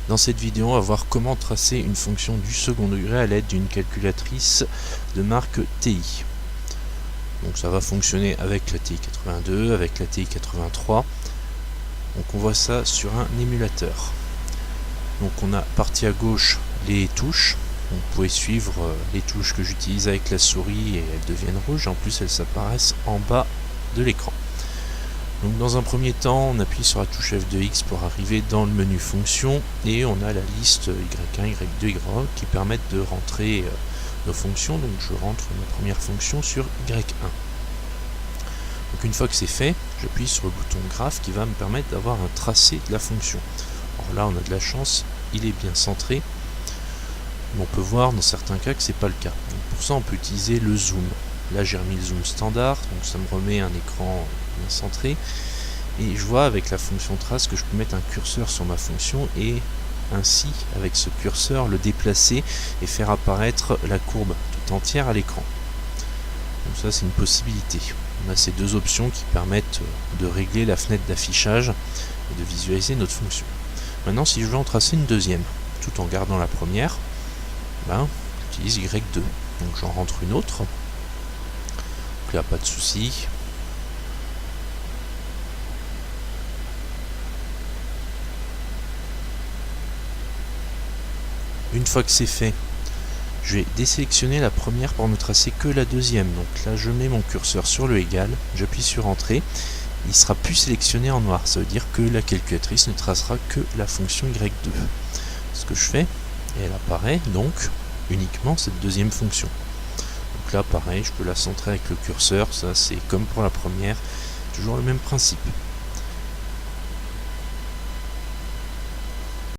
Dans cette vidéo, on va voir comment tracer une fonction du second degré à l'aide d'une calculatrice de marque TI. Donc ça va fonctionner avec la TI 82, avec la TI 83. Donc on voit ça sur un émulateur. Donc on a partie à gauche les touches. Vous pouvez suivre les touches que j'utilise avec la souris et elles deviennent rouges. En plus elles apparaissent en bas de l'écran. Donc dans un premier temps, on appuie sur la touche F de X pour arriver dans le menu fonction et on a la liste Y1, Y2, Y3 qui permettent de rentrer nos fonctions. Donc je rentre ma première fonction sur Y1. Donc une fois que c'est fait, j'appuie sur le bouton graphe qui va me permettre d'avoir un tracé de la fonction. Alors là on a de la chance, il est bien centré. Mais on peut voir dans certains cas que c'est pas le cas. Donc pour ça on peut utiliser le zoom. Là j'ai remis le zoom standard, donc ça me remet un écran bien centré. Et je vois avec la fonction trace que je peux mettre un curseur sur ma fonction et ainsi avec ce curseur le déplacer et faire apparaître la courbe tout entière à l'écran. Donc ça c'est une possibilité. On a ces deux options qui permettent de régler la fenêtre d'affichage et de visualiser notre fonction. Maintenant si je veux en tracer une deuxième, tout en gardant la première, j'utilise Y2. Donc j'en rentre une autre. Donc là pas de souci. Une fois que c'est fait, je vais désélectionner la première pour ne tracer que la deuxième. Donc là je mets mon curseur sur le égal, j'appuie sur entrée, il sera plus sélectionné en noir, ça veut dire que la calculatrice ne tracera que la fonction Y2. Ce que je fais, et elle apparaît donc uniquement cette deuxième fonction. Donc là pareil, je peux la centrer avec le curseur, ça c'est comme pour la première, toujours le même principe.